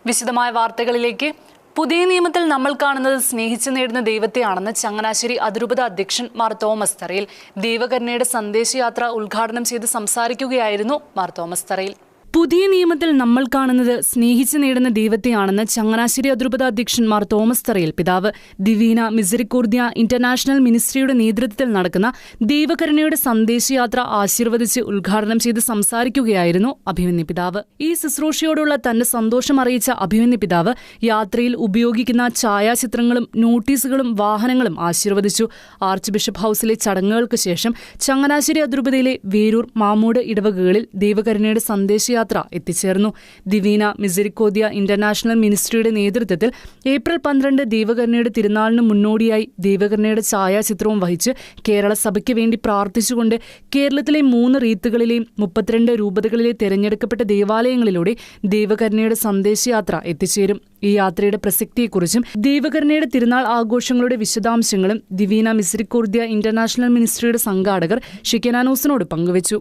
വിശദമായ വാർത്തകളിലേക്ക്. പുതിയ നിയമത്തിൽ നമ്മൾ കാണുന്നത് സ്നേഹിച്ചു നേടുന്ന ദൈവത്തെയാണെന്ന് ചങ്ങനാശ്ശേരി അതിരൂപത അധ്യക്ഷൻ മാർ തോമസ് തറയിൽ ദൈവകരുണയുടെ സന്ദേശയാത്ര ഉദ്ഘാടനം ചെയ്ത് സംസാരിക്കുകയായിരുന്നു മാർ തോമസ് തറയിൽ. പുതിയ നിയമത്തിൽ നമ്മൾ കാണുന്നത് സ്നേഹിച്ചു നേടുന്ന ദൈവത്തെയാണെന്ന് ചങ്ങനാശ്ശേരി അതിരൂപത അധ്യക്ഷൻ മാർ തോമസ് തറയിൽ പിതാവ് ദിവീന മിസറിക്കോർദ്യ ഇന്റർനാഷണൽ മിനിസ്ട്രിയുടെ നേതൃത്വത്തിൽ നടക്കുന്ന ദൈവകരുണയുടെ സന്ദേശയാത്ര ആശീർവദിച്ച് ഉദ്ഘാടനം ചെയ്ത് സംസാരിക്കുകയായിരുന്നു അഭിമന്യ പിതാവ്. ഈ ശുശ്രൂഷയോടുള്ള തന്റെ സന്തോഷം അറിയിച്ച അഭിമന്യ പിതാവ് യാത്രയിൽ ഉപയോഗിക്കുന്ന ഛായാചിത്രങ്ങളും നോട്ടീസുകളും വാഹനങ്ങളും ആശീർവദിച്ചു. ആർച്ച് ബിഷപ്പ് ഹൌസിലെ ചടങ്ങുകൾക്ക് ശേഷം ചങ്ങനാശ്ശേരി അതിരൂപതയിലെ വേരൂർ മാമൂട് ഇടവകകളിൽ ദൈവകരുണയുടെ സന്ദേശയാത്ര എത്തിച്ചേർന്നു. ദിവീന മിസറിക്കോർദ്യ ഇന്റർനാഷണൽ മിനിസ്ട്രിയുടെ നേതൃത്വത്തിൽ ഏപ്രിൽ 12 ദൈവകരുണയുടെ തിരുനാളിന് മുന്നോടിയായി ദൈവകരുണയുടെ ഛായാചിത്രവും വഹിച്ച് കേരള സഭയ്ക്ക് വേണ്ടി പ്രാർത്ഥിച്ചുകൊണ്ട് കേരളത്തിലെ 3 റീത്തുകളിലെയും 32 രൂപതകളിലെ തെരഞ്ഞെടുക്കപ്പെട്ട ദേവാലയങ്ങളിലൂടെ ദൈവകരുണയുടെ സന്ദേശയാത്ര എത്തിച്ചേരും. ഈ യാത്രയുടെ പ്രസക്തിയെക്കുറിച്ചും ദൈവകരുണയുടെ തിരുനാൾ ആഘോഷങ്ങളുടെ വിശദാംശങ്ങളും ദിവീന മിസറിക്കോർദ്യ ഇന്റർനാഷണൽ മിനിസ്ട്രിയുടെ സംഘാടകർ ഷിക്കനാനോസിനോട് പങ്കുവച്ചു.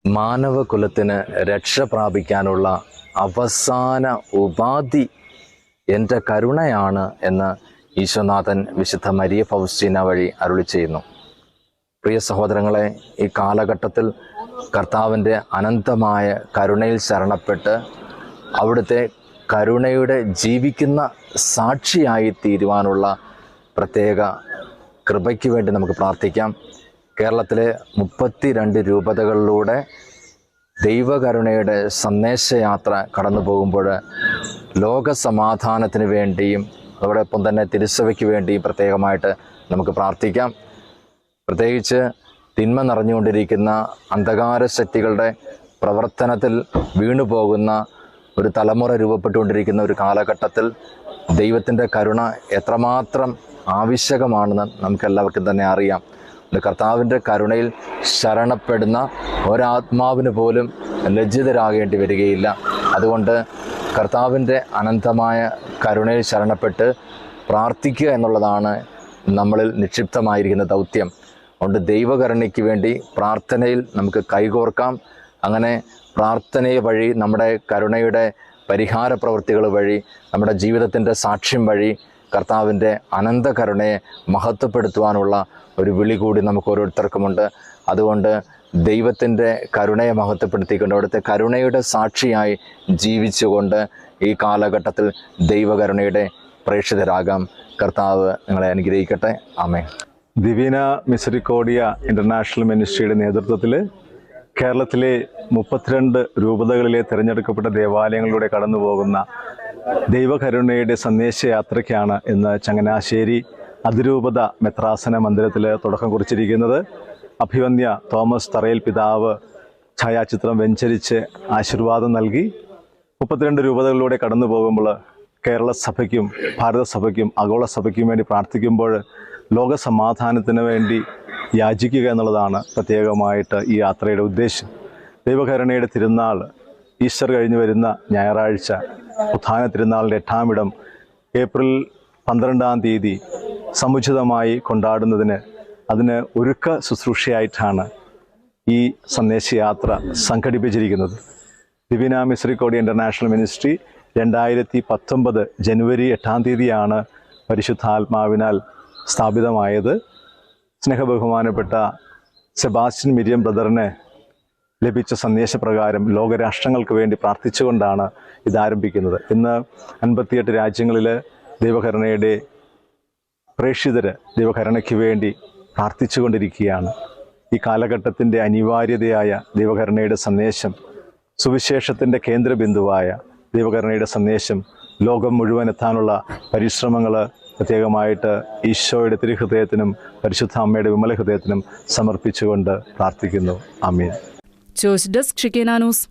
മാനവകുലത്തിന് രക്ഷ പ്രാപിക്കാനുള്ള അവസാന ഉപാധി എൻ്റെ കരുണയാണ് എന്ന് ഈശോനാഥൻ വിശുദ്ധ മരിയ ഫൗസ്റ്റീന വഴി അരുളി ചെയ്യുന്നു. പ്രിയ സഹോദരങ്ങളെ, ഈ കാലഘട്ടത്തിൽ കർത്താവിൻ്റെ അനന്തമായ കരുണയിൽ ശരണപ്പെട്ട് അവിടുത്തെ കരുണയുടെ ജീവിക്കുന്ന സാക്ഷിയായി തീരുവാനുള്ള പ്രത്യേക കൃപയ്ക്ക് വേണ്ടി നമുക്ക് പ്രാർത്ഥിക്കാം. കേരളത്തിലെ 32 രൂപതകളിലൂടെ ദൈവകരുണയുടെ സന്ദേശയാത്ര കടന്നു പോകുമ്പോൾ ലോകസമാധാനത്തിന് വേണ്ടിയും അതോടൊപ്പം തന്നെ തിരുസഭയ്ക്ക് വേണ്ടിയും പ്രത്യേകമായിട്ട് നമുക്ക് പ്രാർത്ഥിക്കാം. പ്രത്യേകിച്ച് തിന്മ നിറഞ്ഞുകൊണ്ടിരിക്കുന്ന അന്ധകാര ശക്തികളുടെ പ്രവർത്തനത്തിൽ വീണുപോകുന്ന ഒരു തലമുറ രൂപപ്പെട്ടുകൊണ്ടിരിക്കുന്ന ഒരു കാലഘട്ടത്തിൽ ദൈവത്തിൻ്റെ കരുണ എത്രമാത്രം ആവശ്യകമാണെന്ന് നമുക്കെല്ലാവർക്കും തന്നെ അറിയാം. കർത്താവിൻ്റെ കരുണയിൽ ശരണപ്പെടുന്ന ഒരാത്മാവിന് പോലും ലജ്ജിതരാകേണ്ടി വരികയില്ല. അതുകൊണ്ട് കർത്താവിൻ്റെ അനന്തമായ കരുണയിൽ ശരണപ്പെട്ട് പ്രാർത്ഥിക്കുക എന്നുള്ളതാണ് നമ്മളിൽ നിക്ഷിപ്തമായിരിക്കുന്ന ദൗത്യം. അതുകൊണ്ട് ദൈവകരുണയ്ക്ക് വേണ്ടി പ്രാർത്ഥനയിൽ നമുക്ക് കൈകോർക്കാം. അങ്ങനെ പ്രാർത്ഥനയെ വഴി, നമ്മുടെ കരുണയുടെ പരിഹാര പ്രവൃത്തികൾ വഴി, നമ്മുടെ ജീവിതത്തിൻ്റെ സാക്ഷ്യം വഴി കർത്താവിൻ്റെ അനന്ത കരുണയെ മഹത്വപ്പെടുത്തുവാനുള്ള ഒരു വിളി കൂടി നമുക്ക് ഓരോരുത്തർക്കുമുണ്ട്. അതുകൊണ്ട് ദൈവത്തിൻ്റെ കരുണയെ മഹത്വപ്പെടുത്തിക്കൊണ്ട് അവിടുത്തെ കരുണയുടെ സാക്ഷിയായി ജീവിച്ചുകൊണ്ട് ഈ കാലഘട്ടത്തിൽ ദൈവകരുണയുടെ പ്രേക്ഷിതരാകാം. കർത്താവ് നിങ്ങളെ അനുഗ്രഹിക്കട്ടെ. ആമേൻ. ദിവീന മിസറിക്കോർദ്യ ഇന്റർനാഷണൽ മിനിസ്ട്രിയുടെ നേതൃത്വത്തിൽ കേരളത്തിലെ 32 രൂപതകളിലെ തിരഞ്ഞെടുക്കപ്പെട്ട ദേവാലയങ്ങളിലൂടെ കടന്നു പോകുന്ന ദൈവകരുണയുടെ സന്ദേശയാത്രയ്ക്കാണ് ഇന്ന് ചങ്ങനാശ്ശേരി അതിരൂപത മെത്രാസന മന്ദിരത്തിൽ തുടക്കം കുറിച്ചിരിക്കുന്നത്. അഭിവന്യ തോമസ് തറയിൽ പിതാവ് ഛായാചിത്രം വെഞ്ചരിച്ച് ആശീർവാദം നൽകി 32 രൂപതകളിലൂടെ കടന്നു പോകുമ്പോൾ കേരള സഭയ്ക്കും ഭാരത സഭയ്ക്കും ആഗോള സഭയ്ക്കും വേണ്ടി പ്രാർത്ഥിക്കുമ്പോൾ ലോകസമാധാനത്തിന് വേണ്ടി യാചിക്കുക എന്നുള്ളതാണ് പ്രത്യേകമായിട്ട് ഈ യാത്രയുടെ ഉദ്ദേശം. ദൈവകരുണയുടെ തിരുനാൾ ഈസ്റ്റർ കഴിഞ്ഞ് വരുന്ന ഞായറാഴ്ച ഉത്ഥാന തിരുനാളിൻ്റെ 8ാം ഇടം ഏപ്രിൽ 12-ാം തീയതി സമുചിതമായി കൊണ്ടാടുന്നതിന് അതിന് ഒരുക്ക ശുശ്രൂഷയായിട്ടാണ് ഈ സന്ദേശയാത്ര സംഘടിപ്പിച്ചിരിക്കുന്നത്. ദിവീന മിസറിക്കോർദ്യ ഇന്റർനാഷണൽ മിനിസ്ട്രി 2019 ജനുവരി 8-ാം തീയതിയാണ് പരിശുദ്ധാത്മാവിനാൽ സ്ഥാപിതമായത്. സ്നേഹബഹുമാനപ്പെട്ട സെബാസ്റ്റ്യൻ മിരിയം ബ്രദറിന് ലഭിച്ച സന്ദേശപ്രകാരം ലോകരാഷ്ട്രങ്ങൾക്ക് വേണ്ടി പ്രാർത്ഥിച്ചുകൊണ്ടാണ് ഇതാരംഭിക്കുന്നത്. ഇന്ന് 58 രാജ്യങ്ങളിൽ ദൈവകരുണയുടെ പ്രേക്ഷിതർ ദൈവകരുണയ്ക്ക് വേണ്ടി പ്രാർത്ഥിച്ചുകൊണ്ടിരിക്കുകയാണ്. ഈ കാലഘട്ടത്തിൻ്റെ അനിവാര്യതയായ ദൈവകരുണയുടെ സന്ദേശം, സുവിശേഷത്തിൻ്റെ കേന്ദ്രബിന്ദുവായ ദൈവകരുണയുടെ സന്ദേശം ലോകം മുഴുവൻ എത്താനുള്ള പരിശ്രമങ്ങൾ പ്രത്യേകമായിട്ട് ഈശോയുടെ തിരുഹൃദയത്തിനും പരിശുദ്ധ അമ്മയുടെ വിമല ഹൃദയത്തിനും സമർപ്പിച്ചുകൊണ്ട് പ്രാർത്ഥിക്കുന്നു. ആമേൻ. ജോസ് ഡെസ്ക് ഷിക്കനാനോസ്.